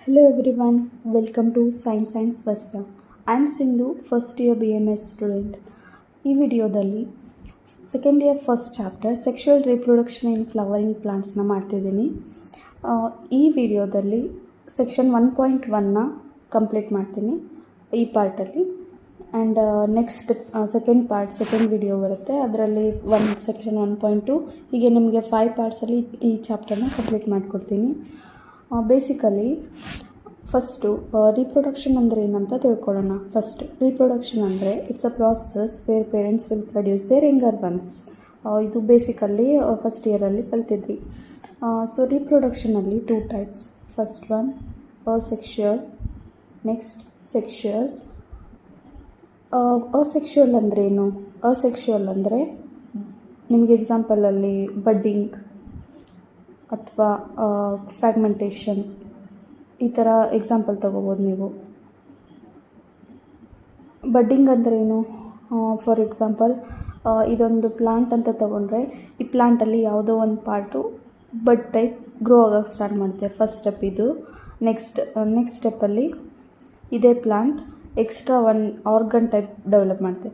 Hello everyone, welcome to Science First Year. I am Sindhu, first year BMS student. ಈ ವಿಡಿಯೋದಲ್ಲಿ second year first chapter sexual reproduction in flowering ಪ್ಲಾಂಟ್ಸ್ನ ಮಾಡ್ತಿದ್ದೀನಿ. ಈ ವಿಡಿಯೋದಲ್ಲಿ section 1.1ನ complete ಮಾಡ್ತೀನಿ ಈ ಪಾರ್ಟಲ್ಲಿ. ಆ್ಯಂಡ್ ನೆಕ್ಸ್ಟ್ ಸೆಕೆಂಡ್ ವಿಡಿಯೋ ಬರುತ್ತೆ, ಅದರಲ್ಲಿ ಸೆಕ್ಷನ್ 1.2 ಹೀಗೆ ನಿಮಗೆ 5 ಪಾರ್ಟ್ಸಲ್ಲಿ ಈ ಚಾಪ್ಟರ್ನ ಕಂಪ್ಲೀಟ್ ಮಾಡಿಕೊಡ್ತೀನಿ. ಬೇಸಿಕಲಿ ಫಸ್ಟು ರೀಪ್ರೊಡಕ್ಷನ್ ಅಂದರೆ ಏನಂತ ತಿಳ್ಕೊಳ್ಳೋಣ. ಫಸ್ಟ್ ರೀಪ್ರೊಡಕ್ಷನ್ ಅಂದರೆ it's a process where parents will produce their younger ones. ಇದು ಬೇಸಿಕಲ್ಲಿ ಫಸ್ಟ್ ಇಯರಲ್ಲಿ ಕಲ್ತಿದ್ವಿ. ಸೊ ರೀಪ್ರೊಡಕ್ಷನಲ್ಲಿ 2 types. First one asexual, next sexual. Asexual ಅಂದರೆ ಏನು? ಅಸೆಕ್ಷುಯಲ್ ಅಂದರೆ ನಿಮಗೆ ಎಕ್ಸಾಂಪಲಲ್ಲಿ ಬಡ್ಡಿಂಗ್ ಅಥವಾ ಫ್ರ್ಯಾಗ್ಮೆಂಟೇಷನ್ ಈ ಥರ ಎಕ್ಸಾಂಪಲ್ ತೊಗೋಬೋದು ನೀವು. ಬಡ್ಡಿಂಗ್ ಅಂದರೆ ಏನು? ಫಾರ್ ಎಕ್ಸಾಂಪಲ್ ಇದೊಂದು ಪ್ಲಾಂಟ್ ಅಂತ ತೊಗೊಂಡ್ರೆ ಈ ಪ್ಲಾಂಟಲ್ಲಿ ಯಾವುದೋ ಒಂದು ಪಾರ್ಟು ಬಡ್ ಟೈಪ್ ಗ್ರೋ ಆಗೋಕ್ಕೆ ಸ್ಟಾರ್ಟ್ ಮಾಡುತ್ತೆ. ಫಸ್ಟ್ ಸ್ಟೆಪ್ ಇದು. ನೆಕ್ಸ್ಟ್ ಸ್ಟೆಪ್ಪಲ್ಲಿ ಇದೇ ಪ್ಲಾಂಟ್ ಎಕ್ಸ್ಟ್ರಾ ಒಂದು ಆರ್ಗನ್ ಟೈಪ್ ಡೆವಲಪ್ ಮಾಡುತ್ತೆ.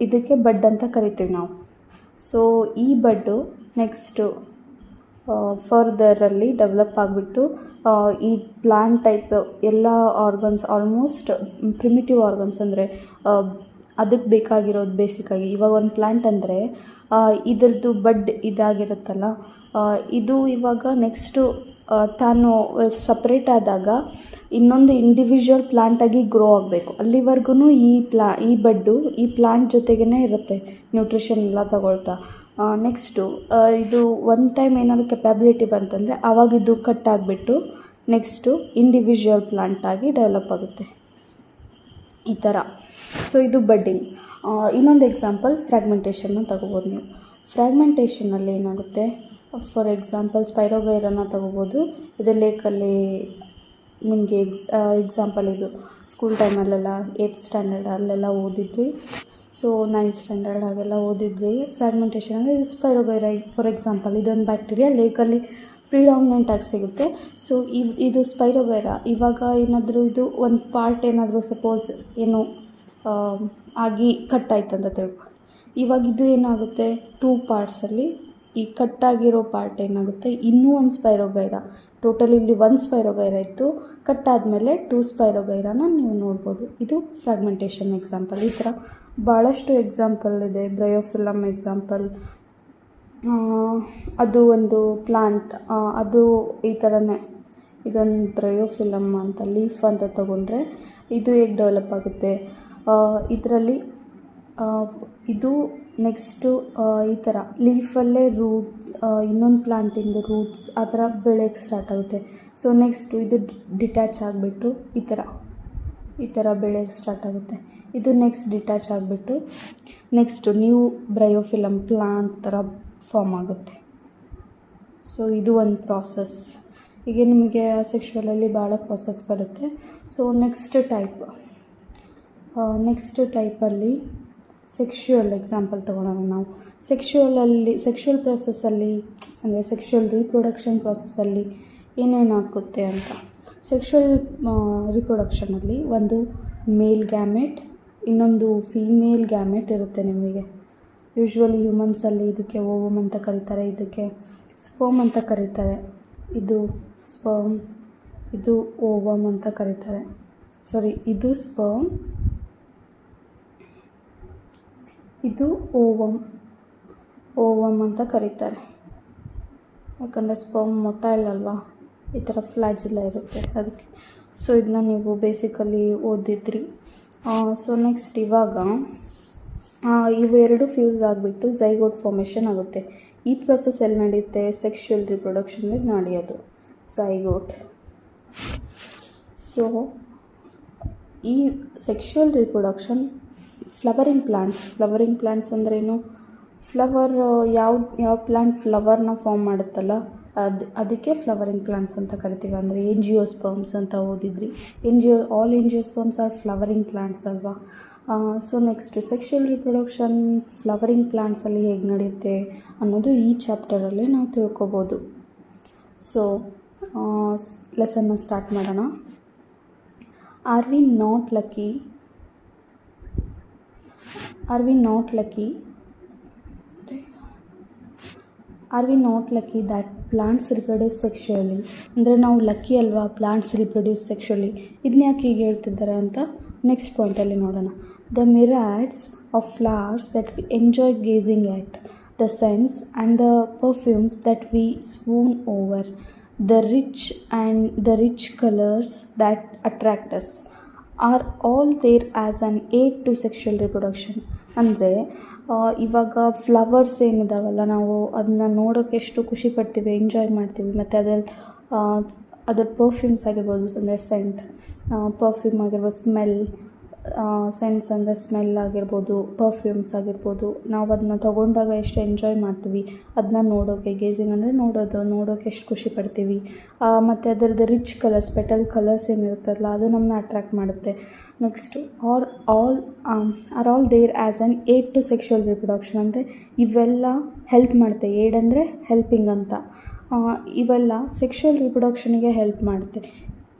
ಇದಕ್ಕೆ ಬಡ್ ಅಂತ ಕರಿತೀವಿ ನಾವು. ಸೊ ಈ ಬಡ್ಡು ನೆಕ್ಸ್ಟು ಫರ್ದರಲ್ಲಿ ಡೆವಲಪ್ ಆಗಿಬಿಟ್ಟು ಈ ಪ್ಲಾಂಟ್ ಟೈಪ್ ಎಲ್ಲ ಆರ್ಗನ್ಸ್ ಆಲ್ಮೋಸ್ಟ್ ಪ್ರಿಮಿಟಿವ್ ಆರ್ಗನ್ಸ್ ಅಂದರೆ ಅದಕ್ಕೆ ಬೇಕಾಗಿರೋದು ಬೇಸಿಕ್ಕಾಗಿ. ಇವಾಗ ಒಂದು ಪ್ಲ್ಯಾಂಟ್ ಅಂದರೆ ಇದರದ್ದು ಬಡ್ ಇದಾಗಿರುತ್ತಲ್ಲ, ಇದು ಇವಾಗ ನೆಕ್ಸ್ಟು ತಾನು ಸಪ್ರೇಟ್ ಆದಾಗ ಇನ್ನೊಂದು ಇಂಡಿವಿಜುವಲ್ ಪ್ಲಾಂಟಾಗಿ ಗ್ರೋ ಆಗಬೇಕು. ಅಲ್ಲಿವರೆಗೂ ಈ ಬಡ್ಡು ಈ ಪ್ಲಾಂಟ್ ಜೊತೆಗೇ ಇರುತ್ತೆ, ನ್ಯೂಟ್ರಿಷನ್ ಎಲ್ಲ ತಗೊಳ್ತಾ. ನೆಕ್ಸ್ಟು ಇದು ಒನ್ ಟೈಮ್ ಏನಾದರೂ ಕೆಪಾಬಿಲಿಟಿ ಬಂತಂದರೆ ಆವಾಗ ಇದು ಕಟ್ ಆಗಿಬಿಟ್ಟು ನೆಕ್ಸ್ಟು ಇಂಡಿವಿಜುವಲ್ ಪ್ಲಾಂಟಾಗಿ ಡೆವಲಪ್ ಆಗುತ್ತೆ, ಈ ಥರ. ಸೊ ಇದು ಬಡ್ಡಿಂಗ್. ಇನ್ನೊಂದು ಎಕ್ಸಾಂಪಲ್ ಫ್ರ್ಯಾಗ್ಮೆಂಟೇಷನ್ನ ತಗೋಬೋದು ನೀವು. ಫ್ರ್ಯಾಗ್ಮೆಂಟೇಷನಲ್ಲಿ ಏನಾಗುತ್ತೆ, ಫಾರ್ ಎಕ್ಸಾಂಪಲ್ ಸ್ಪೈರೋಗೈರನ್ನ ತಗೋಬೋದು. ಇದು ಲೇಕಲ್ಲಿ ನಿಮಗೆ ಎಕ್ಸಾಂಪಲ್ ಇದು ಸ್ಕೂಲ್ ಟೈಮಲ್ಲೆಲ್ಲ 8th ಸ್ಟ್ಯಾಂಡರ್ಡ್ ಅಲ್ಲೆಲ್ಲ ಓದಿದ್ವಿ. ಸೊ 9th ಸ್ಟ್ಯಾಂಡರ್ಡ್ ಹಾಗೆಲ್ಲ ಓದಿದ್ವಿ. ಫ್ರ್ಯಾಗ್ಮೆಂಟೇಷನ್ ಅಂದರೆ ಇದು ಸ್ಪೈರೋಗೈರ ಫಾರ್ ಎಕ್ಸಾಂಪಲ್ ಇದೊಂದು ಬ್ಯಾಕ್ಟೀರಿಯಾ ಲೇಕಲ್ಲಿ ಪ್ರಿಡಾಮಿನೆಂಟಾಗಿ ಸಿಗುತ್ತೆ. ಸೊ ಇದು ಸ್ಪೈರೋಗೈರ. ಇವಾಗ ಏನಾದರೂ ಇದು ಒಂದು ಪಾರ್ಟ್ ಏನಾದರೂ ಸಪೋಸ್ ಏನು ಆಗಿ ಕಟ್ ಆಯ್ತು ಅಂತ ತಿಳ್ಕೊ. ಇವಾಗ ಇದು ಏನಾಗುತ್ತೆ, 2 ಪಾರ್ಟ್ಸಲ್ಲಿ ಈ ಕಟ್ಟಾಗಿರೋ ಪಾರ್ಟ್ ಏನಾಗುತ್ತೆ ಇನ್ನೂ ಒಂದು ಸ್ಪೈರೋಗೈರ. ಟೋಟಲ್ ಇಲ್ಲಿ 1 ಸ್ಪೈರೋಗೈರ ಇತ್ತು, ಕಟ್ ಆದಮೇಲೆ 2 ಸ್ಪೈರೋಗೈರನ ನೀವು ನೋಡ್ಬೋದು. ಇದು ಫ್ರ್ಯಾಗ್ಮೆಂಟೇಷನ್ ಎಕ್ಸಾಂಪಲ್. ಈ ಥರ ಭಾಳಷ್ಟು ಎಕ್ಸಾಂಪಲ್ ಇದೆ. ಬ್ರಯೋಫಿಲಮ್ ಎಕ್ಸಾಂಪಲ್, ಅದು ಒಂದು ಪ್ಲಾಂಟ್, ಅದು ಈ ಥರನೇ. ಇದೊಂದು ಬ್ರಯೋಫಿಲಮ್ ಅಂತ ಲೀಫ್ ಅಂತ ತೊಗೊಂಡ್ರೆ ಇದು ಹೇಗೆ ಡೆವಲಪ್ ಆಗುತ್ತೆ ಇದರಲ್ಲಿ. ಇದು ನೆಕ್ಸ್ಟು ಈ ಥರ ಲೀಫಲ್ಲೇ ರೂಟ್ಸ್, ಇನ್ನೊಂದು ಪ್ಲಾಂಟಿಂದು ರೂಟ್ಸ್ ಆ ಥರ ಬೆಳೆಯೋಕ್ಕೆ ಸ್ಟಾರ್ಟ್ ಆಗುತ್ತೆ. ಸೊ ನೆಕ್ಸ್ಟು ಇದು ಡಿಟ್ಯಾಚ್ ಆಗಿಬಿಟ್ಟು ಈ ಥರ ಬೆಳೆಯೋಕ್ಕೆ ಸ್ಟಾರ್ಟ್ ಆಗುತ್ತೆ. ಇದು ನೆಕ್ಸ್ಟ್ ಡಿಟ್ಯಾಚ್ ಆಗಿಬಿಟ್ಟು ನೆಕ್ಸ್ಟು ನ್ಯೂ ಬ್ರಯೋಫಿಲಮ್ ಪ್ಲಾಂಟ್ ಥರ ಫಾರ್ಮ್ ಆಗುತ್ತೆ. ಸೊ ಇದು ಒಂದು ಪ್ರಾಸೆಸ್. ಹೀಗೆ ನಿಮಗೆ ಸೆಕ್ಷುವಲಲ್ಲಿ ಭಾಳ ಪ್ರಾಸೆಸ್ ಬರುತ್ತೆ. ಸೊ ನೆಕ್ಸ್ಟ್ ಟೈಪಲ್ಲಿ ಸೆಕ್ಷುವಲ್ ಎಕ್ಸಾಂಪಲ್ ತೊಗೊಳೋಣ ನಾವು. ಸೆಕ್ಷುವಲ್ ಪ್ರಾಸೆಸ್ಸಲ್ಲಿ ಅಂದರೆ ಸೆಕ್ಷುವಲ್ ರೀಪ್ರೊಡಕ್ಷನ್ ಪ್ರಾಸೆಸ್ಸಲ್ಲಿ ಏನೇನಾಗುತ್ತೆ ಅಂತ. ಸೆಕ್ಷುವಲ್ ರೀಪ್ರೊಡಕ್ಷನಲ್ಲಿ ಒಂದು ಮೇಲ್ ಗ್ಯಾಮೆಟ್, ಇನ್ನೊಂದು ಫೀಮೇಲ್ ಗ್ಯಾಮೆಟ್ ಇರುತ್ತೆ ನಿಮಗೆ. ಯೂಶ್ವಲಿ ಹ್ಯೂಮನ್ಸಲ್ಲಿ ಇದಕ್ಕೆ ಓವಮ್ ಅಂತ ಕರೀತಾರೆ, ಇದಕ್ಕೆ ಸ್ಪರ್ಮ್ ಅಂತ ಕರೀತಾರೆ. ಇದು ಸ್ಪರ್ಮ್, ಇದು ಓವಮ್ ಅಂತ ಕರೀತಾರೆ. ಸಾರಿ, ಇದು ಸ್ಪರ್ಮ್, ಇದು ಓವಮ್ ಅಂತ ಕರೀತಾರೆ. ಯಾಕಂದರೆ ಸ್ಪರ್ಮ್ ಮೊಟ್ಟ ಇಲ್ಲಲ್ವಾ, ಈ ಥರ ಫ್ಲ್ಯಾಜಿಲ್ಲ ಇರುತ್ತೆ ಅದಕ್ಕೆ. ಸೊ ಇದನ್ನ ನೀವು ಬೇಸಿಕಲಿ ಓದಿದ್ರಿ. ಸೊ ನೆಕ್ಸ್ಟ್ ಇವಾಗ ಇವೆರಡು ಫ್ಯೂಸ್ ಆಗಿಬಿಟ್ಟು ಝೈಗೋಟ್ ಫಾರ್ಮೇಷನ್ ಆಗುತ್ತೆ. ಈ ಪ್ರೊಸೆಸ್ ಎಲ್ಲಿ ನಡೆಯುತ್ತೆ? ಸೆಕ್ಷುವಲ್ ರಿಪ್ರೊಡಕ್ಷನ್ಗೆ ನಡೆಯೋದು ಝೈಗೋಟ್. ಸೊ ಈ ಸೆಕ್ಷುವಲ್ ರಿಪ್ರೊಡಕ್ಷನ್ ಫ್ಲವರಿಂಗ್ ಪ್ಲಾಂಟ್ಸ್ ಅಂದ್ರೇನು? ಫ್ಲವರ್ ಯಾವ ಪ್ಲಾಂಟ್ ಫ್ಲವರ್ನ ಫಾರ್ಮ್ ಮಾಡುತ್ತಲ್ಲ ಅದಕ್ಕೆ ಫ್ಲವರಿಂಗ್ ಪ್ಲಾಂಟ್ಸ್ ಅಂತ ಕರಿತೀವಿ. ಅಂದರೆ ಎಂಜಿಯೋಸ್ಪರ್ಮ್ಸ್ ಅಂತ ಓದಿದ್ರಿ. All angiosperms are flowering plants ಅಲ್ವಾ. So next sexual reproduction flowering ಪ್ಲಾಂಟ್ಸಲ್ಲಿ ಹೇಗೆ ನಡೆಯುತ್ತೆ ಅನ್ನೋದು ಈ ಚಾಪ್ಟರಲ್ಲಿ ನಾವು ತಿಳ್ಕೊಬೋದು. ಸೊ ಲೆಸನ್ನ ಸ್ಟಾರ್ಟ್ ಮಾಡೋಣ. Are we not lucky that plants reproduce sexually? ಅಂದರೆ ನಾವು ಲಕ್ಕಿ ಅಲ್ವಾ, ಪ್ಲಾಂಟ್ಸ್ ರಿಪ್ರೊಡ್ಯೂಸ್ ಸೆಕ್ಷುಯಲಿ. ಇದನ್ನ ಯಾಕೆ ಹೀಗೆ ಹೇಳ್ತಿದ್ದಾರೆ ಅಂತ ನೆಕ್ಸ್ಟ್ ಪಾಯಿಂಟಲ್ಲಿ ನೋಡೋಣ. The myriads of flowers that we enjoy gazing at, the scents and the perfumes that we swoon over, the rich colours that attract us are all there as an aid to sexual reproduction. ಅಂದರೆ ಇವಾಗ flowers ಏನಿದಾವಲ್ಲ, ನಾವು ಅದನ್ನ ನೋಡೋಕ್ಕೆ ಎಷ್ಟು ಖುಷಿ ಪಡ್ತೀವಿ, enjoy ಮಾಡ್ತೀವಿ. ಮತ್ತು ಅದರ ಪರ್ಫ್ಯೂಮ್ಸ್ ಆಗಿರ್ಬೋದು, ಅಂದರೆ ಸೆಂಟ್, ಪರ್ಫ್ಯೂಮ್ ಆಗಿರ್ಬೋದು, ಸೆನ್ಸ್ ಅಂದರೆ ಸ್ಮೆಲ್ ಆಗಿರ್ಬೋದು, ಪರ್ಫ್ಯೂಮ್ಸ್ ಆಗಿರ್ಬೋದು. ನಾವು ಅದನ್ನ ತೊಗೊಂಡಾಗ ಎಷ್ಟು ಎಂಜಾಯ್ ಮಾಡ್ತೀವಿ ಅದನ್ನ ನೋಡೋಕ್ಕೆ. ಗೇಸಿಂಗ್ ಅಂದರೆ ನೋಡೋಕ್ಕೆ ಎಷ್ಟು ಖುಷಿ ಪಡ್ತೀವಿ. ಮತ್ತು ಅದರದ್ದು ರಿಚ್ ಕಲರ್ಸ್, ಪೆಟಲ್ ಕಲರ್ಸ್ ಏನಿರುತ್ತಲ್ಲ ಅದು ನಮ್ಮನ್ನ ಅಟ್ರ್ಯಾಕ್ಟ್ ಮಾಡುತ್ತೆ. Next are all there as an aid to sexual reproduction. ಅಂದರೆ ಇವೆಲ್ಲ ಹೆಲ್ಪ್ ಮಾಡುತ್ತೆ. ಏಡ್ ಅಂದರೆ ಹೆಲ್ಪಿಂಗ್ ಅಂತ. ಇವೆಲ್ಲ ಸೆಕ್ಷುವಲ್ ರಿಪ್ರೊಡಕ್ಷನಿಗೆ ಹೆಲ್ಪ್ ಮಾಡುತ್ತೆ.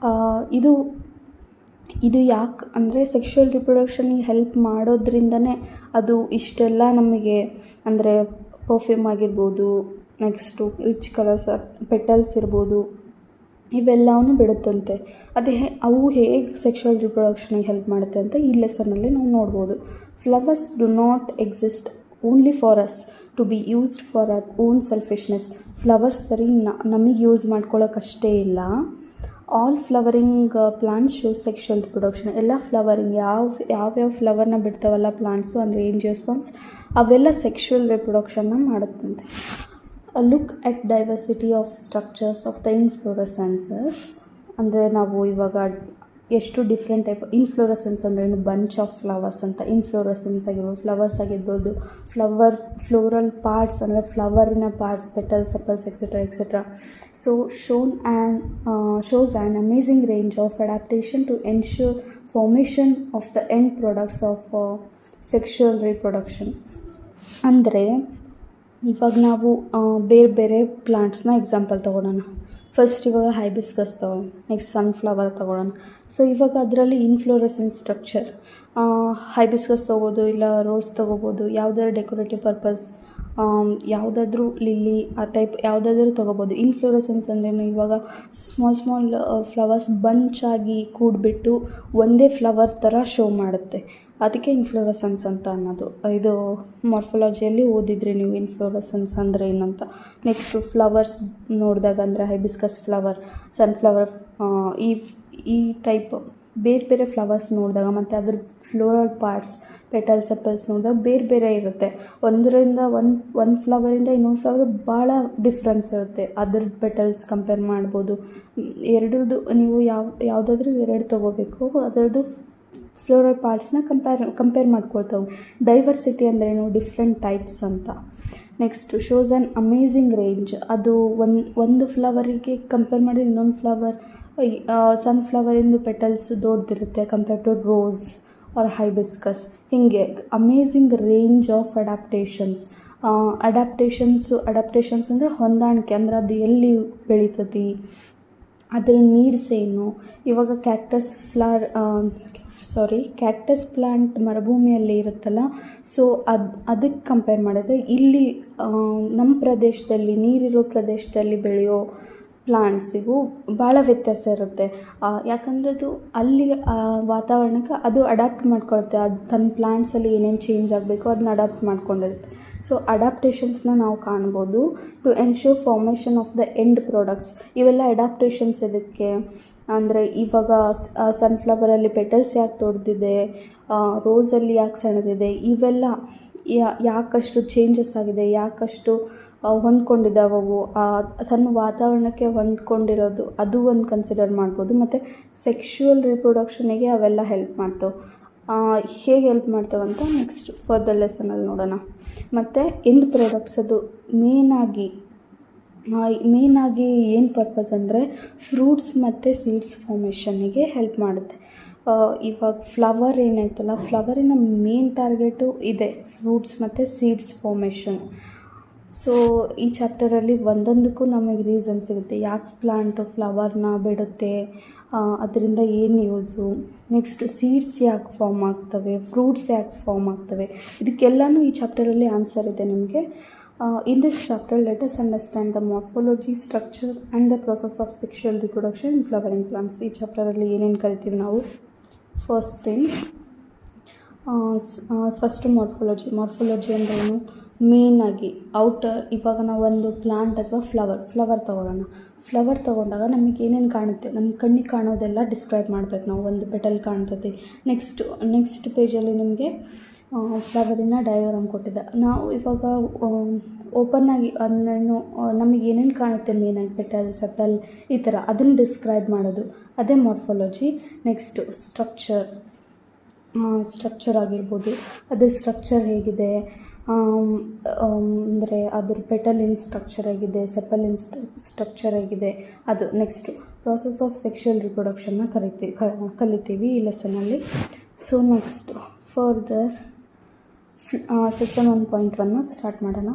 ಇದು ಯಾಕೆ ಅಂದರೆ ಸೆಕ್ಷುವಲ್ ರಿಪ್ರೊಡಕ್ಷನಿಗೆ ಹೆಲ್ಪ್ ಮಾಡೋದ್ರಿಂದನೇ ಅದು ಇಷ್ಟೆಲ್ಲ ನಮಗೆ, ಅಂದರೆ ಪರ್ಫ್ಯೂಮ್ ಆಗಿರ್ಬೋದು, ನೆಕ್ಸ್ಟು ರಿಚ್ ಕಲರ್ಸ್, ಪೆಟಲ್ಸ್ ಇರ್ಬೋದು, ಇವೆಲ್ಲವೂ ಬಿಡುತ್ತಂತೆ. ಅವು ಹೇಗೆ ಸೆಕ್ಷುವಲ್ ರಿಪ್ರೊಡಕ್ಷನಿಗೆ ಹೆಲ್ಪ್ ಮಾಡುತ್ತೆ ಅಂತ ಈ ಲೆಸನ್ನಲ್ಲಿ ನಾವು ನೋಡ್ಬೋದು. Flowers do not exist only for us to be used for our own selfishness. Flowers ಬರೀ ನಮಗೆ ಯೂಸ್ ಮಾಡ್ಕೊಳ್ಳೋಕ್ಕಷ್ಟೇ ಇಲ್ಲ. All flowering plants show sexual reproduction. ಎಲ್ಲ ಫ್ಲವರಿಂಗ್ ಯಾವ್ಯಾವ ಫ್ಲವರ್ನ ಬಿಡ್ತಾವಲ್ಲ ಪ್ಲಾಂಟ್ಸು, ಅಂದರೆ ಏಂಜಿಯೋಸ್ಪರ್ಮ್ಸ್, ಅವೆಲ್ಲ ಸೆಕ್ಷುವಲ್ ರಿಪ್ರೊಡಕ್ಷನ್ನ ಮಾಡುತ್ತಂತೆ. Look at diversity of structures of the inflorescences. ಅಂದರೆ ನಾವು ಇವಾಗ ಎಷ್ಟು ಡಿಫ್ರೆಂಟ್ ಟೈಪ್ ಇನ್ಫ್ಲೋರಸೆನ್ಸ್ ಅಂದರೆ ಏನು, ಬಂಚ್ ಆಫ್ ಫ್ಲವರ್ಸ್ ಅಂತ. ಇನ್ಫ್ಲೋರಸೆನ್ಸ್ ಆಗಿರ್ಬೋದು, ಫ್ಲವರ್ಸ್ ಆಗಿರ್ಬೋದು, ಫ್ಲೋರಲ್ ಪಾರ್ಟ್ಸ್ ಅಂದರೆ ಫ್ಲವರಿನ parts, petals, sepals, etcetera. So shows an amazing range of adaptation to ensure formation of the end products of sexual reproduction. ಅಂದರೆ ಇವಾಗ ನಾವು ಬೇರೆ ಬೇರೆ ಪ್ಲಾಂಟ್ಸ್ನ ಎಕ್ಸಾಂಪಲ್ ತೊಗೊಳೋಣ. ಫಸ್ಟ್ ಇವಾಗ ಹೈಬಿಸ್ಕಸ್ ತೊಗೊಳ್ಳೋಣ, ನೆಕ್ಸ್ಟ್ ಸನ್ಫ್ಲವರ್ ತೊಗೊಳ್ಳೋಣ. ಸೊ ಇವಾಗ ಅದರಲ್ಲಿ ಇನ್ಫ್ಲೋರಸೆನ್ಸ್ ಸ್ಟ್ರಕ್ಚರ್, ಹೈಬಿಸ್ಕಸ್ ತೊಗೋಬೋದು, ಇಲ್ಲ ರೋಸ್ ತೊಗೋಬೋದು, ಯಾವುದಾದ್ರು ಡೆಕೋರೇಟಿವ್ ಪರ್ಪಸ್, ಯಾವುದಾದ್ರೂ ಲಿಲ್ಲಿ ಆ ಟೈಪ್ ಯಾವುದಾದ್ರೂ ತೊಗೋಬೋದು. ಇನ್ಫ್ಲೋರಸೆನ್ಸ್ ಅಂದ್ರೇನು, ಇವಾಗ ಸ್ಮಾಲ್ ಫ್ಲವರ್ಸ್ ಬಂಚಾಗಿ ಕೂಡಿಬಿಟ್ಟು ಒಂದೇ ಫ್ಲವರ್ ಥರ ಶೋ ಮಾಡುತ್ತೆ, ಅದಕ್ಕೆ ಇನ್ಫ್ಲೋರಸೆನ್ಸ್ ಅಂತ ಅನ್ನೋದು. ಇದು ಮಾರ್ಫಾಲಜಿಯಲ್ಲಿ ಓದಿದ್ರಿ ನೀವು ಇನ್ಫ್ಲೋರಸೆನ್ಸ್ ಅಂದರೆ ಏನಂತ. ನೆಕ್ಸ್ಟು ಫ್ಲವರ್ಸ್ ನೋಡಿದಾಗ ಅಂದರೆ ಹೈಬಿಸ್ಕಸ್ ಫ್ಲವರ್, ಸನ್ಫ್ಲವರ್, ಈ ಟೈಪ್ ಬೇರೆ ಬೇರೆ ಫ್ಲವರ್ಸ್ ನೋಡಿದಾಗ ಮತ್ತು ಅದ್ರ ಫ್ಲೋರಲ್ ಪಾರ್ಟ್ಸ್, ಪೆಟಲ್, ಸೆಪಲ್ಸ್ ನೋಡಿದಾಗ ಬೇರೆ ಬೇರೆ ಇರುತ್ತೆ. ಒಂದು ಫ್ಲವರಿಂದ ಇನ್ನೊಂದು ಫ್ಲವರ್ ಭಾಳ ಡಿಫ್ರೆನ್ಸ್ ಇರುತ್ತೆ. ಅದ್ರ ಪೆಟಲ್ಸ್ ಕಂಪೇರ್ ಮಾಡ್ಬೋದು. ಎರಡರದ್ದು ನೀವು ಯಾವುದಾದ್ರೂ ಎರಡು ತೊಗೋಬೇಕು, ಅದರದ್ದು ಫ್ಲೋರಲ್ ಪಾರ್ಟ್ಸ್ನ ಕಂಪೇರ್ ಮಾಡ್ಕೊಳ್ತಾವೆ. ಡೈವರ್ಸಿಟಿ ಅಂದ್ರೇನು, ಡಿಫ್ರೆಂಟ್ ಟೈಪ್ಸ್ ಅಂತ. Next shows an amazing range. ಅದು ಒಂದು ಫ್ಲವರಿಗೆ ಕಂಪೇರ್ ಮಾಡಿ ಇನ್ನೊಂದು ಫ್ಲವರ್, ಸನ್ಫ್ಲವರಿಂದು ಪೆಟಲ್ಸ್ ದೊಡ್ಡದಿರುತ್ತೆ compare to rose or hibiscus. ಹೀಗೆ ಅಮೇಝಿಂಗ್ ರೇಂಜ್ ಆಫ್ ಅಡಾಪ್ಟೇಷನ್ಸ್ ಅಂದರೆ ಹೊಂದಾಣಿಕೆ, ಅಂದರೆ ಅದು ಎಲ್ಲಿ ಬೆಳೀತದೆ, ಅದರ ನೀಡ್ಸ್ ಏನು. ಇವಾಗ ಕ್ಯಾಕ್ಟಸ್ ಪ್ಲಾಂಟ್ ಮರುಭೂಮಿಯಲ್ಲಿ ಇರುತ್ತಲ್ಲ, ಸೊ ಅದಕ್ಕೆ ಕಂಪೇರ್ ಮಾಡಿದ್ರೆ ಇಲ್ಲಿ ನಮ್ಮ ಪ್ರದೇಶದಲ್ಲಿ, ನೀರಿರೋ ಪ್ರದೇಶದಲ್ಲಿ ಬೆಳೆಯೋ ಪ್ಲಾಂಟ್ಸಿಗೂ ಭಾಳ ವ್ಯತ್ಯಾಸ ಇರುತ್ತೆ. ಯಾಕಂದರೆ ಅದು ಅಲ್ಲಿ ವಾತಾವರಣಕ್ಕೆ ಅದು ಅಡಾಪ್ಟ್ ಮಾಡ್ಕೊಳುತ್ತೆ. ಅದು ತನ್ನ ಪ್ಲಾಂಟ್ಸಲ್ಲಿ ಏನೇನು ಚೇಂಜ್ ಆಗಬೇಕು ಅದನ್ನ ಅಡಾಪ್ಟ್ ಮಾಡ್ಕೊಂಡಿರುತ್ತೆ. ಸೊ ಅಡಾಪ್ಟೇಷನ್ಸ್ನ ನಾವು ಕಾಣ್ಬೋದು. To ensure formation of the end products. ಇವೆಲ್ಲ ಅಡಾಪ್ಟೇಷನ್ಸ್ ಇದಕ್ಕೆ ಅಂದರೆ ಇವಾಗ ಸನ್ಫ್ಲವರಲ್ಲಿ ಪೆಟಲ್ಸ್ ಯಾಕೆ ದೊಡ್ಡದಿದೆ, ರೋಸಲ್ಲಿ ಯಾಕೆ ಸಣ್ಣದಿದೆ, ಇವೆಲ್ಲ ಯಾಕಷ್ಟು ಚೇಂಜಸ್ ಆಗಿದೆ, ಯಾಕಷ್ಟು ಹೊಂದ್ಕೊಂಡಿದ್ದಾವವು, ತನ್ನ ವಾತಾವರಣಕ್ಕೆ ಹೊಂದ್ಕೊಂಡಿರೋದು, ಅದು ಒಂದು ಕನ್ಸಿಡರ್ ಮಾಡ್ಬೋದು. ಮತ್ತು ಸೆಕ್ಷುವಲ್ ರಿಪ್ರೊಡಕ್ಷನಿಗೆ ಅವೆಲ್ಲ ಹೆಲ್ಪ್ ಮಾಡ್ತವೆ. ಹೇಗೆ ಹೆಲ್ಪ್ ಮಾಡ್ತವೆ ಅಂತ ನೆಕ್ಸ್ಟ್ ಫರ್ದರ್ ಲೆಸನಲ್ಲಿ ನೋಡೋಣ. ಮತ್ತು ಎಂಡ್ ಪ್ರಾಡಕ್ಟ್ಸ್ ಅದು ಮೇಯ್ನಾಗಿ ಏನು ಪರ್ಪಸ್ ಅಂದರೆ ಫ್ರೂಟ್ಸ್ ಮತ್ತು ಸೀಡ್ಸ್ ಫಾರ್ಮೇಷನ್ನಿಗೆ ಹೆಲ್ಪ್ ಮಾಡುತ್ತೆ. ಇವಾಗ ಫ್ಲವರ್ ಏನಾಯ್ತಲ್ಲ, ಫ್ಲವರಿನ ಮೇನ್ ಟಾರ್ಗೆಟು ಇದೆ ಫ್ರೂಟ್ಸ್ ಮತ್ತು ಸೀಡ್ಸ್ ಫಾರ್ಮೇಷನ್. ಸೊ ಈ ಚಾಪ್ಟರಲ್ಲಿ ಒಂದೊಂದಕ್ಕೂ ನಮಗೆ ರೀಸನ್ ಸಿಗುತ್ತೆ, ಯಾಕೆ ಪ್ಲಾಂಟು ಫ್ಲವರ್ನ ಬಿಡುತ್ತೆ, ಅದರಿಂದ ಏನು ಯೂಸು, ನೆಕ್ಸ್ಟ್ ಸೀಡ್ಸ್ ಯಾಕೆ ಫಾರ್ಮ್ ಆಗ್ತವೆ, ಫ್ರೂಟ್ಸ್ ಯಾಕೆ ಫಾರ್ಮ್ ಆಗ್ತವೆ, ಇದಕ್ಕೆಲ್ಲನೂ ಈ ಚಾಪ್ಟರಲ್ಲಿ ಆನ್ಸರ್ ಇದೆ ನಿಮಗೆ. In this chapter let us understand the morphology, structure and the process of sexual reproduction in flowering plants. ಈ ಚಾಪ್ಟರಲ್ಲಿ ಏನೇನು ಕರಿತೀವಿ ನಾವು? ಫಸ್ಟ್ ಥಿಂಗ್, ಫಸ್ಟು ಮಾರ್ಫಾಲಜಿ ಅಂದ್ರೇನು? ಮೇಯ್ನಾಗಿ ಔಟರ್, ಇವಾಗ ನಾವು ಒಂದು ಪ್ಲಾಂಟ್ ಅಥವಾ ಫ್ಲವರ್ ತೊಗೊಳ್ಳೋಣ. ಫ್ಲವರ್ ತೊಗೊಂಡಾಗ ನಮಗೆ ಏನೇನು ಕಾಣುತ್ತೆ, ನಮ್ಮ ಕಣ್ಣಿಗೆ ಕಾಣೋದೆಲ್ಲ ಡಿಸ್ಕ್ರೈಬ್ ಮಾಡಬೇಕು ನಾವು. ಒಂದು ಪೆಟಲ್ ಕಾಣ್ತದೆ, ನೆಕ್ಸ್ಟ್ ಪೇಜಲ್ಲಿ ನಿಮಗೆ ಫ್ಲವರಿನ ಡಯಾಗ್ರಾಮ್ ಕೊಟ್ಟಿದ್ದೆ. ನಾವು ಇವಾಗ ಓಪನ್ನಾಗಿ ಅದನ್ನೇನು ನಮಗೆ ಏನೇನು ಕಾಣುತ್ತೆ ಮೇಯ್ನಾಗಿ, ಪೆಟಲ್, ಸೆಪಲ್, ಈ ಥರ ಅದನ್ನು ಡಿಸ್ಕ್ರೈಬ್ ಮಾಡೋದು, ಅದೇ ಮಾರ್ಫಾಲಜಿ. ನೆಕ್ಸ್ಟು ಸ್ಟ್ರಕ್ಚರ್ ಆಗಿರ್ಬೋದು, ಅದ್ರ ಸ್ಟ್ರಕ್ಚರ್ ಹೇಗಿದೆ ಅಂದರೆ ಅದ್ರ ಪೆಟಲಿನ ಸ್ಟ್ರಕ್ಚರ್ ಹೇಗಿದೆ, ಸೆಪಲಿನ ಸ್ಟ್ರಕ್ಚರ್ ಹೇಗಿದೆ, ಅದು. ನೆಕ್ಸ್ಟು ಪ್ರಾಸೆಸ್ ಆಫ್ ಸೆಕ್ಷುವಲ್ ರಿಪ್ರೊಡಕ್ಷನ್ನ ಕಲಿತೀವಿ ಈ ಲೆಸನಲ್ಲಿ. So next further section 1.1 start ಮಾಡೋಣ.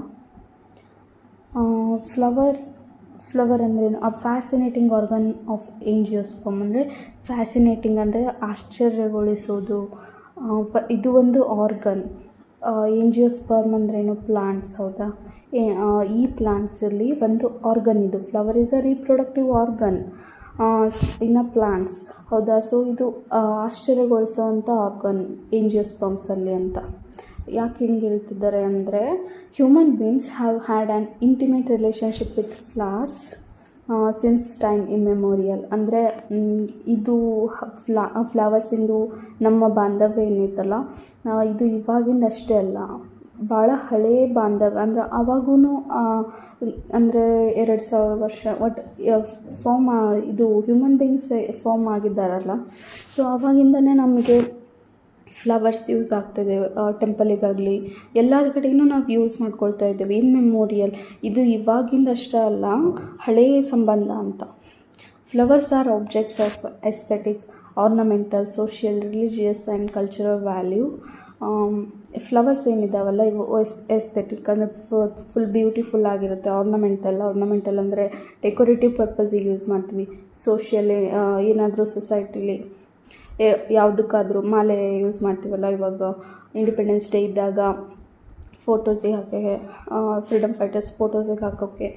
ಫ್ಲವರ್ ಅಂದ್ರೇನು? ಆ ಫ್ಯಾಸಿನೇಟಿಂಗ್ ಆರ್ಗನ್ ಆಫ್ ಏಂಜಿಯೋಸ್ಪರ್ಮ್. ಅಂದರೆ ಫ್ಯಾಸಿನೇಟಿಂಗ್ ಅಂದರೆ ಆಶ್ಚರ್ಯಗೊಳಿಸೋದು, ಇದು ಒಂದು ಆರ್ಗನ್. ಏಂಜಿಯೋಸ್ಪರ್ಮ್ ಅಂದ್ರೇನು? ಪ್ಲಾಂಟ್ಸ್, ಹೌದಾ? ಈ ಪ್ಲಾಂಟ್ಸಲ್ಲಿ ಒಂದು ಆರ್ಗನ್ ಇದು. Flower is a reproductive organ in a plants, ಹೌದಾ? ಸೊ ಇದು ಆಶ್ಚರ್ಯಗೊಳಿಸೋವಂಥ ಆರ್ಗನ್ ಏಂಜಿಯೋಸ್ಪರ್ಮ್ಸಲ್ಲಿ ಅಂತ. ಯಾಕೆ ಹಿಂಗೆ ಹೇಳ್ತಿದ್ದಾರೆ ಅಂದರೆ, human beings have had an intimate relationship with flowers since time ಇಮ್ಮೆಮೋರಿಯಲ್. ಅಂದರೆ ಇದು ಫ್ಲವರ್ಸಿಂದು ನಮ್ಮ ಬಾಂಧವ್ಯ ಏನೈತಲ್ಲ, ಇದು ಇವಾಗಿಂದ ಅಷ್ಟೇ ಅಲ್ಲ, ಭಾಳ ಹಳೆಯ ಬಾಂಧವ್ಯ. ಅಂದರೆ ಆವಾಗೂ ಅಂದರೆ 2000 ವರ್ಷ ಒಟ್ಟು ಇದು ಹ್ಯೂಮನ್ ಬೀಯಿಂಗ್ಸ್ ಫಾರ್ಮ್ ಆಗಿದ್ದಾರಲ್ಲ, ಸೊ ಆವಾಗಿಂದನೇ ನಮಗೆ ಫ್ಲವರ್ಸ್ ಯೂಸ್ ಆಗ್ತದೆ. ಟೆಂಪಲಿಗಾಗಲಿ ಎಲ್ಲ ಕಡೆಯೂ ನಾವು ಯೂಸ್ ಮಾಡ್ಕೊಳ್ತಾ ಇದ್ದೇವೆ. ಇಮ್ಮೆಮೋರಿಯಲ್, ಇದು ಇವಾಗಿಂದ ಅಷ್ಟೇ ಅಲ್ಲ, ಹಳೆಯ ಸಂಬಂಧ ಅಂತ. Flowers are objects of aesthetic, ornamental, social, religious and cultural value. Flowers ಏನಿದಾವಲ್ಲ ಇವು ಎಸ್ಥೆಟಿಕ್ ಅಂದರೆ ಫುಲ್ ಬ್ಯೂಟಿಫುಲ್ ಆಗಿರುತ್ತೆ. ಆರ್ನಮೆಂಟಲ್ ಅಂದರೆ ಡೆಕೋರೇಟಿವ್ ಪರ್ಪಸಿಗೆ ಯೂಸ್ ಮಾಡ್ತೀವಿ. ಸೋಷಿಯಲಿ, ಏನಾದರೂ ಸೊಸೈಟಿಲಿ ಯಾವುದಕ್ಕಾದರೂ ಮಾಲೆ ಯೂಸ್ ಮಾಡ್ತೀವಲ್ಲ, ಇವಾಗ ಇಂಡಿಪೆಂಡೆನ್ಸ್ ಡೇ ಇದ್ದಾಗ ಫೋಟೋಸಿಗೆ ಹಾಕೋಕ್ಕೆ, ಫ್ರೀಡಮ್ ಫೈಟರ್ಸ್ ಫೋಟೋಸಿಗೆ ಹಾಕೋಕ್ಕೆ,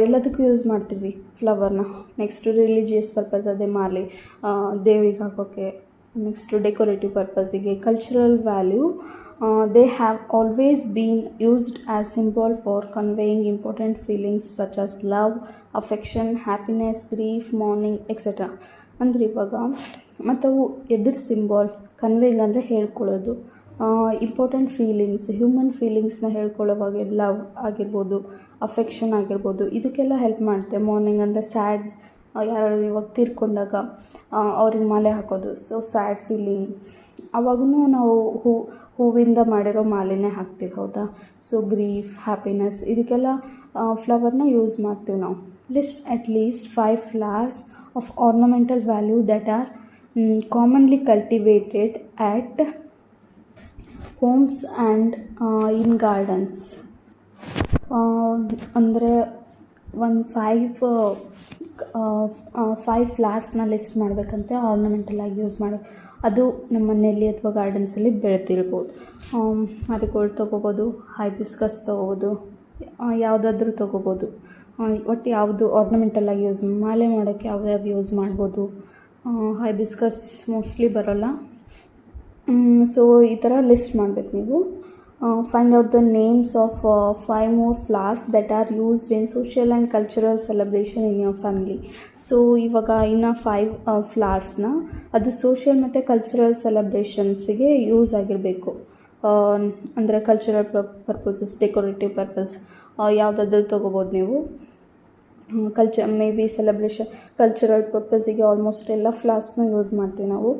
ಎಲ್ಲದಕ್ಕೂ ಯೂಸ್ ಮಾಡ್ತೀವಿ ಫ್ಲವರ್ನ. ನೆಕ್ಸ್ಟು ರಿಲಿಜಿಯಸ್ ಪರ್ಪಸ್, ಅದೇ ಮಾಲೆ ದೇವಿಗೆ ಹಾಕೋಕ್ಕೆ. ನೆಕ್ಸ್ಟು ಡೆಕೋರೇಟಿವ್ ಪರ್ಪಸಿಗೆ. Cultural value, they have always been used as symbol for conveying important feelings such as love, affection, happiness, grief, mourning etcetera. ಅಂದರೆ ಇವಾಗ ಮತ್ತವು ಎದ್ರ ಸಿಂಬಾಲ್? ಕನ್ವೇಯಿಂಗ್ ಅಂದರೆ ಹೇಳ್ಕೊಳ್ಳೋದು. ಇಂಪಾರ್ಟೆಂಟ್ ಫೀಲಿಂಗ್ಸ್, ಹ್ಯೂಮನ್ ಫೀಲಿಂಗ್ಸ್ನ ಹೇಳ್ಕೊಳ್ಳೋವಾಗ ಲವ್ ಆಗಿರ್ಬೋದು, ಅಫೆಕ್ಷನ್ ಆಗಿರ್ಬೋದು, ಇದಕ್ಕೆಲ್ಲ ಹೆಲ್ಪ್ ಮಾಡುತ್ತೆ. ಮಾರ್ನಿಂಗ್ ಅಂದರೆ ಸ್ಯಾಡ್, ಯಾರು ಇವಾಗ ತೀರ್ಕೊಂಡಾಗ ಅವ್ರಿಗೆ ಮಾಲೆ ಹಾಕೋದು, ಸೊ ಸ್ಯಾಡ್ ಫೀಲಿಂಗ್. ಅವಾಗೂ ನಾವು ಹೂವಿಂದ ಮಾಡಿರೋ ಮಾಲೆನೇ ಹಾಕ್ತೀವಿ, ಹೌದಾ? ಸೊ ಗ್ರೀಫ್, ಹ್ಯಾಪಿನೆಸ್, ಇದಕ್ಕೆಲ್ಲ ಫ್ಲವರ್ನ ಯೂಸ್ ಮಾಡ್ತೀವಿ ನಾವು. List at least 5 flowers of ornamental value that are commonly cultivated at homes and in gardens. ಅಂದರೆ ಒಂದು 5 ಫ್ಲವರ್ಸ್ನ ಲಿಸ್ಟ್ ಮಾಡಬೇಕಂತೆ, ಆರ್ನಮೆಂಟಲ್ ಆಗಿ ಯೂಸ್ ಮಾಡೋದು. ಅದು ನಮ್ಮ ಮನೆಯಲ್ಲಿ ಅಥವಾ ಗಾರ್ಡನ್ಸಲ್ಲಿ ಬೆಳೆದಿರ್ಬೋದು. ಮಾರಿಗೋಲ್ಡ್ ತೊಗೋಬೋದು, ಹೈಬಿಸ್ಕಸ್ ತೊಗೋಬೋದು, ಯಾವುದಾದ್ರೂ ತೊಗೋಬೋದು. ಒಟ್ಟು ಯಾವುದು ಆರ್ನಮೆಂಟಲ್ ಆಗಿ ಯೂಸ್, ಮಾಲೆ ಮಾಡೋಕ್ಕೆ ಯಾವ್ಯಾವ ಯೂಸ್ ಮಾಡ್ಬೋದು. ಹೈಬಿಸ್ಕಸ್ ಮೋಸ್ಟ್ಲಿ ಬರೋಲ್ಲ. ಸೊ ಈ ಥರ ಲಿಸ್ಟ್ ಮಾಡಬೇಕು ನೀವು. Find out the names of 5 more flowers that are used in social and cultural celebration in your family. So ಇವಾಗ ಇನ್ನು 5 ಫ್ಲವರ್ಸ್ನ ಅದು ಸೋಷಿಯಲ್ ಮತ್ತು ಕಲ್ಚರಲ್ ಸೆಲೆಬ್ರೇಷನ್ಸಿಗೆ ಯೂಸ್ ಆಗಿರಬೇಕು. ಅಂದರೆ ಕಲ್ಚರಲ್ ಪರ್ಪಸಸ್, ಡೆಕೋರೇಟಿವ್ ಪರ್ಪಸ್ ಯಾವುದಾದ್ರೂ ತೊಗೋಬೋದು ನೀವು. ಮೇ ಬಿ ಸೆಲೆಬ್ರೇಷನ್, ಕಲ್ಚರಲ್ ಪರ್ಪಸಿಗೆ ಆಲ್ಮೋಸ್ಟ್ ಎಲ್ಲ ಫ್ಲವರ್ಸ್ನ ಯೂಸ್ ಮಾಡ್ತೀವಿ ನಾವು.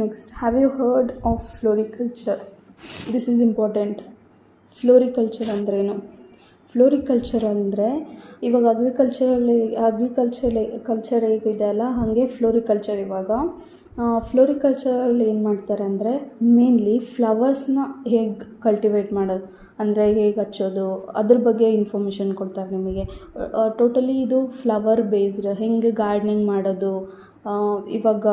Next, have you heard of floriculture? This is important. Floriculture ಅಂದ್ರೇನು? ಫ್ಲೋರಿಕಲ್ಚರ್ ಅಂದರೆ ಇವಾಗ ಕಲ್ಚರ್ ಹೇಗಿದೆ ಅಲ್ಲ, ಹಾಗೆ ಫ್ಲೋರಿಕಲ್ಚರ್. ಇವಾಗ ಫ್ಲೋರಿಕಲ್ಚರಲ್ಲಿ ಏನು ಮಾಡ್ತಾರೆ ಅಂದರೆ ಮೇನ್ಲಿ ಫ್ಲವರ್ಸ್ನ ಹೇಗೆ ಕಲ್ಟಿವೇಟ್ ಮಾಡೋದು, ಅಂದರೆ ಹೇಗೆ ಹಚ್ಚೋದು ಅದ್ರ ಬಗ್ಗೆ ಇನ್ಫಾರ್ಮೇಷನ್ ಕೊಡ್ತಾರೆ ನಿಮಗೆ. ಟೋಟಲಿ ಇದು ಫ್ಲವರ್ ಬೇಸ್ಡ್, ಹೆಂಗೆ ಗಾರ್ಡ್ನಿಂಗ್ ಮಾಡೋದು, ಇವಾಗ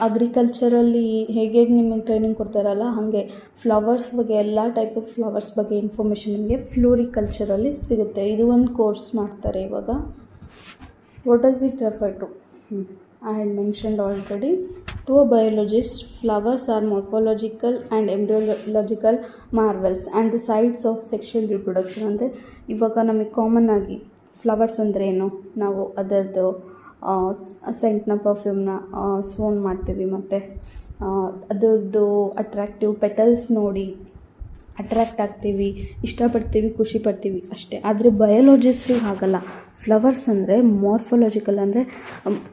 ಅಗ್ರಿಕಲ್ಚರಲ್ಲಿ ಹೇಗೆ ನಿಮಗೆ ಟ್ರೈನಿಂಗ್ ಕೊಡ್ತಾರಲ್ಲ ಹಾಗೆ ಫ್ಲವರ್ಸ್ ಬಗ್ಗೆ ಎಲ್ಲ ಟೈಪ್ ಆಫ್ ಫ್ಲವರ್ಸ್ ಬಗ್ಗೆ ಇನ್ಫಾರ್ಮೇಷನ್ ನಿಮಗೆ ಫ್ಲೋರಿಕಲ್ಚರಲ್ಲಿ ಸಿಗುತ್ತೆ. ಇದು ಒಂದು ಕೋರ್ಸ್ ಮಾಡ್ತಾರೆ ಇವಾಗ. What does it refer to? I had mentioned already. To a biologist, flowers are morphological and embryological marvels and the sites of sexual reproduction. ಅಂದರೆ ಇವಾಗ ನಮಗೆ ಕಾಮನ್ ಆಗಿ ಫ್ಲವರ್ಸ್ ಅಂದರೆ ಏನು, ನಾವು ಅದರದ್ದು ಸೆಂಟ್ನ ಪರ್ಫ್ಯೂಮ್ನ ಸ್ಪೂನ್ ಮಾಡ್ತೀವಿ, ಮತ್ತು ಅದರದ್ದು ಅಟ್ರಾಕ್ಟಿವ್ ಪೆಟಲ್ಸ್ ನೋಡಿ ಅಟ್ರ್ಯಾಕ್ಟ್ ಆಗ್ತೀವಿ, ಇಷ್ಟಪಡ್ತೀವಿ, ಖುಷಿ ಪಡ್ತೀವಿ ಅಷ್ಟೇ. ಆದರೆ ಬಯೋಲಜಿಸ್ಟಿಗೆ ಹಾಗಲ್ಲ. ಫ್ಲವರ್ಸ್ ಅಂದರೆ ಮಾರ್ಫೊಲಾಜಿಕಲ್, ಅಂದರೆ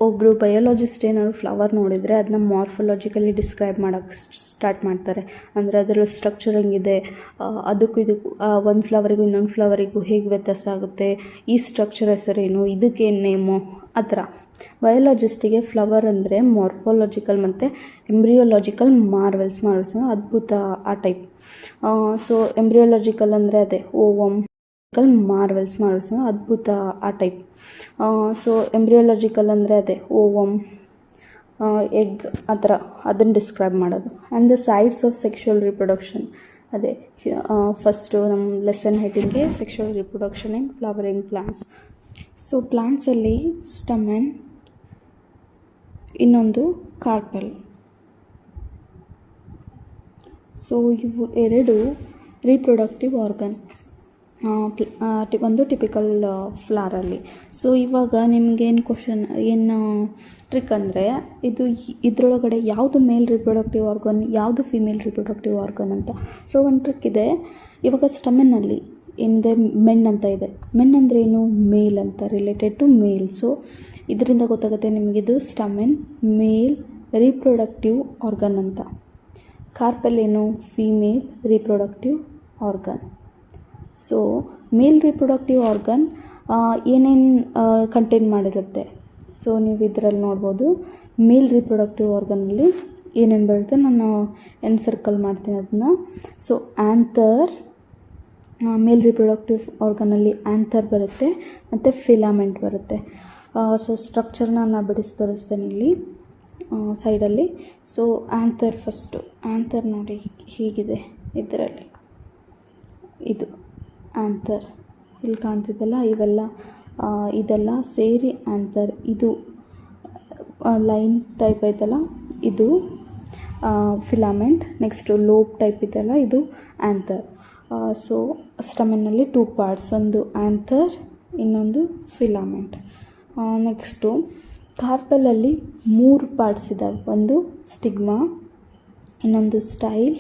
ಒಬ್ಬರು ಬಯೋಲಜಿಸ್ಟ್ ಏನಾದ್ರು ಫ್ಲವರ್ ನೋಡಿದರೆ ಅದನ್ನ ಮಾರ್ಫೊಲಾಜಿಕಲಿ ಡಿಸ್ಕ್ರೈಬ್ ಮಾಡೋಕ್ಕೆ ಸ್ಟಾರ್ಟ್ ಮಾಡ್ತಾರೆ. ಅಂದರೆ ಅದರ ಸ್ಟ್ರಕ್ಚರ್ ಹೆಂಗಿದೆ, ಅದಕ್ಕೂ ಇದಕ್ಕೂ ಒಂದು ಫ್ಲವರಿಗೂ ಇನ್ನೊಂದು ಫ್ಲವರಿಗೂ ಹೇಗೆ ವ್ಯತ್ಯಾಸ ಆಗುತ್ತೆ, ಈ ಸ್ಟ್ರಕ್ಚರ್ ಹೆಸರೇನು, ಇದಕ್ಕೇನು ನೇಮು, ಆ ಥರ. ಬಯೋಲಜಿಸ್ಟಿಗೆ ಫ್ಲವರ್ ಅಂದರೆ ಮಾರ್ಫೊಲಾಜಿಕಲ್ ಮತ್ತು ಎಂಬ್ರಿಯೋಲಾಜಿಕಲ್ ಮಾರ್ವೆಲ್ಸ್ ಅದ್ಭುತ, ಆ ಟೈಪ್. ಸೊ ಎಂಬ್ರಿಯೋಲಾಜಿಕಲ್ ಅಂದರೆ ಅದೇ ಓವಮ್, ಮಾರ್ವೆಲ್ಸ್ ಅದ್ಭುತ, ಆ ಟೈಪ್. ಸೊ ಎಂಬ್ರಿಯೋಲಾಜಿಕಲ್ ಅಂದರೆ ಅದೇ ಓವಮ್, ಎಗ್, ಆ ಥರ, ಅದನ್ನು ಡಿಸ್ಕ್ರೈಬ್ ಮಾಡೋದು. And the sites of sexual reproduction, ಅದೇ ಫಸ್ಟು ನಮ್ಮ ಲೆಸನ್ ಹೆಡ್ಡಿಂಗ್ಗೆ sexual reproduction in flowering plants. So ಪ್ಲಾಂಟ್ಸಲ್ಲಿ ಸ್ಟಮೆನ್, ಇನ್ನೊಂದು ಕಾರ್ಪೆಲ್. ಸೊ ಇವು ಎರಡು ರೀಪ್ರೊಡಕ್ಟಿವ್ ಆರ್ಗನ್, ಒಂದು ಟಿಪಿಕಲ್ ಫ್ಲವರಲ್ಲಿ. ಸೊ ಇವಾಗ ನಿಮಗೇನು ಕ್ವಶನ್, ಏನು ಟ್ರಿಕ್ ಅಂದರೆ ಇದರೊಳಗಡೆ ಯಾವುದು ಮೇಲ್ ರಿಪ್ರೊಡಕ್ಟಿವ್ ಆರ್ಗನ್, ಯಾವುದು ಫಿಮೇಲ್ ರಿಪ್ರೊಡಕ್ಟಿವ್ ಆರ್ಗನ್ ಅಂತ. ಸೊ ಒಂದು ಟ್ರಿಕ್ ಇದೆ. ಇವಾಗ ಸ್ಟಮೆನ್ನಲ್ಲಿ ಏನಿದೆ, ಮೆನ್ ಅಂತ ಇದೆ. ಮೆನ್ ಅಂದರೆ ಏನು, ಮೇಲ್ ಅಂತ, ರಿಲೇಟೆಡ್ ಟು ಮೇಲ್. ಸೊ ಇದರಿಂದ ಗೊತ್ತಾಗುತ್ತೆ ನಿಮಗಿದು ಸ್ಟಮೆನ್ ಮೇಲ್ ರೀಪ್ರೊಡಕ್ಟಿವ್ ಆರ್ಗನ್ ಅಂತ. ಕಾರ್ಪೆಲ್ ಏನು, ಫೀಮೇಲ್ ರೀಪ್ರೊಡಕ್ಟಿವ್ ಆರ್ಗನ್. ಸೊ ಮೇಲ್ ರೀಪ್ರೊಡಕ್ಟಿವ್ ಆರ್ಗನ್ ಏನೇನು ಕಂಟೈನ್ ಮಾಡಿರುತ್ತೆ. ಸೊ ನೀವು ಇದರಲ್ಲಿ ನೋಡ್ಬೋದು ಮೇಲ್ ರೀಪ್ರೊಡಕ್ಟಿವ್ ಆರ್ಗನಲ್ಲಿ ಏನೇನು ಬರುತ್ತೆ. ನಾನು ಎನ್ಸರ್ಕಲ್ ಮಾಡ್ತೀನಿ ಅದನ್ನು. ಸೊ ಆ್ಯಂಥರ್, ಮೇಲ್ ರೀಪ್ರೊಡಕ್ಟಿವ್ ಆರ್ಗನಲ್ಲಿ ಆ್ಯಂಥರ್ ಬರುತ್ತೆ ಮತ್ತು ಫಿಲಾಮೆಂಟ್ ಬರುತ್ತೆ. ಸೊ ಸ್ಟ್ರಕ್ಚರ್ನ ನಾನು ಬಿಡಿಸಿ ತೋರಿಸ್ತೇನೆ ಇಲ್ಲಿ ಸೈಡಲ್ಲಿ. ಸೊ ಆ್ಯಂಥರ್ ಫಸ್ಟು, ಆ್ಯಂಥರ್ ನೋಡಿ ಹೀಗಿದೆ ಇದರಲ್ಲಿ, ಇದು ಆ್ಯಂಥರ್ ಇಲ್ಲಿ ಕಾಣ್ತಿದ್ದಲ್ಲ, ಇವೆಲ್ಲ ಇದೆಲ್ಲ ಸೇರಿ ಆ್ಯಂಥರ್. ಇದು ಲೈನ್ ಟೈಪ್ ಐತಲ್ಲ ಇದು ಫಿಲಾಮೆಂಟ್. ನೆಕ್ಸ್ಟು ಲೋಬ್ ಟೈಪ್ ಇದೆಲ್ಲ ಇದು ಆ್ಯಂಥರ್. ಸೊ ಸ್ಟಮೆನ್ನಲ್ಲಿ 2 ಪಾರ್ಟ್ಸ್, ಒಂದು ಆ್ಯಂಥರ್, ಇನ್ನೊಂದು ಫಿಲಾಮೆಂಟ್. ನೆಕ್ಸ್ಟು ಕಾರ್ಪೆಲಲ್ಲಿ 3 ಪಾರ್ಟ್ಸ್ ಇದ್ದಾವೆ. ಒಂದು ಸ್ಟಿಗ್ಮಾ, ಇನ್ನೊಂದು ಸ್ಟೈಲ್,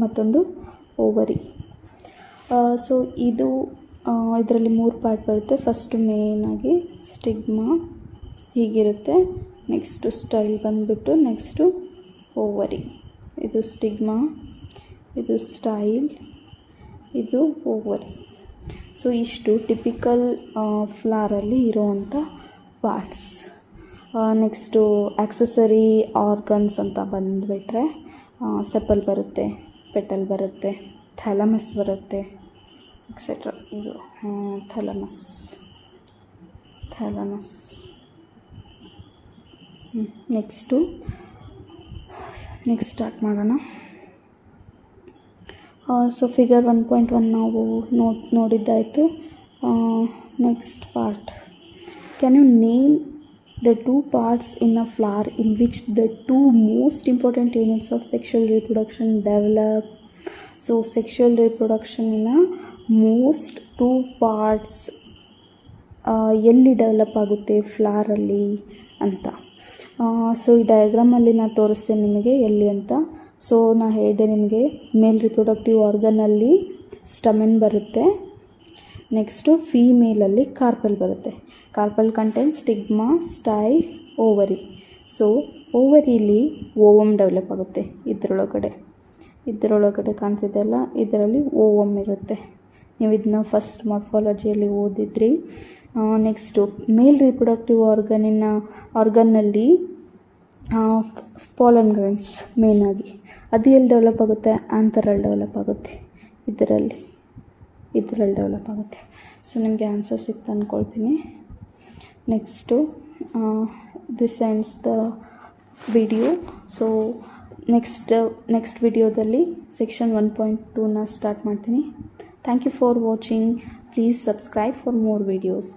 ಮತ್ತೊಂದು ಓವರಿ. ಸೊ ಇದರಲ್ಲಿ 3 ಪಾರ್ಟ್ ಬರುತ್ತೆ. ಫಸ್ಟು ಮೇಯ್ನಾಗಿ ಸ್ಟಿಗ್ಮಾ ಹೀಗಿರುತ್ತೆ, ನೆಕ್ಸ್ಟು ಸ್ಟೈಲ್ ಬಂದುಬಿಟ್ಟು, ನೆಕ್ಸ್ಟು ಓವರಿ. ಇದು ಸ್ಟಿಗ್ಮಾ, ಇದು ಸ್ಟೈಲ್, ಇದು ಓವರಿ. ಸೊ ಇಷ್ಟು ಟಿಪಿಕಲ್ ಫ್ಲವರಲ್ಲಿ ಇರೋವಂಥ ಪಾರ್ಟ್ಸ್. ನೆಕ್ಸ್ಟು ಆಕ್ಸೆಸರಿ ಆರ್ಗನ್ಸ್ ಅಂತ ಬಂದುಬಿಟ್ರೆ ಸೆಪಲ್ ಬರುತ್ತೆ, ಪೆಟಲ್ ಬರುತ್ತೆ, ಥ್ಯಾಲಮಸ್ ಬರುತ್ತೆ, ಎಕ್ಸೆಟ್ರಾ. ಇದು ಥ್ಯಾಲಮಸ್. ನೆಕ್ಸ್ಟ್ ಸ್ಟಾರ್ಟ್ ಮಾಡೋಣ. ಸೊ ಫಿಗರ್ 1.1 ನಾವು ನೋಡಿದ್ದಾಯಿತು. Next part, can you name the 2 parts in a flower in which the 2 most important units of sexual reproduction develop. So sexual reproduction in a most 2 parts ಎಲ್ಲಿ develop ಆಗುತ್ತೆ ಫ್ಲವರಲ್ಲಿ ಅಂತ. So ಈ ಡಯಾಗ್ರಾಮಲ್ಲಿ ನಾನು ತೋರಿಸ್ತೇನೆ ನಿಮಗೆ ಎಲ್ಲಿ ಅಂತ. ಸೊ ನಾನು ಹೇಳಿದೆ ನಿಮಗೆ ಮೇಲ್ ರಿಪ್ರೊಡಕ್ಟಿವ್ ಆರ್ಗನಲ್ಲಿ ಸ್ಟಮೆನ್ ಬರುತ್ತೆ, ನೆಕ್ಸ್ಟು ಫೀಮೇಲಲ್ಲಿ ಕಾರ್ಪೆಲ್ ಬರುತ್ತೆ. Carpel contains stigma, style, ovary. So ಓವರಿಲಿ ಓವಮ್ ಡೆವಲಪ್ ಆಗುತ್ತೆ. ಇದರೊಳಗಡೆ ಕಾಣ್ತಿದೆಯಲ್ಲ, ಇದರಲ್ಲಿ ಓವಮ್ ಇರುತ್ತೆ. ನೀವು ಇದನ್ನ ಫಸ್ಟ್ ಮಾರ್ಫಾಲಜಿಯಲ್ಲಿ ಓದಿದ್ರಿ. ನೆಕ್ಸ್ಟು ಮೇಲ್ ರಿಪ್ರೊಡಕ್ಟಿವ್ ಆರ್ಗನ್ನಲ್ಲಿ ಪಾಲನ್ ಗ್ರೈನ್ಸ್ ಮೇಯ್ನಾಗಿ ಅದು ಎಲ್ಲಿ ಡೆವಲಪ್ ಆಗುತ್ತೆ, ಆ್ಯಂಥರಲ್ಲಿ ಡೆವಲಪ್ ಆಗುತ್ತೆ. ಇದರಲ್ಲಿ ಡೆವಲಪ್ ಆಗುತ್ತೆ. ಸೊ ನಿಮಗೆ ಆನ್ಸರ್ ಸಿಕ್ತು ಅಂದ್ಕೊಳ್ತೀನಿ. Next this ends the video. So next ವಿಡಿಯೋದಲ್ಲಿ ಸೆಕ್ಷನ್ 1.2ನ ಸ್ಟಾರ್ಟ್ ಮಾಡ್ತೀನಿ. Thank you for watching. Please subscribe for more videos.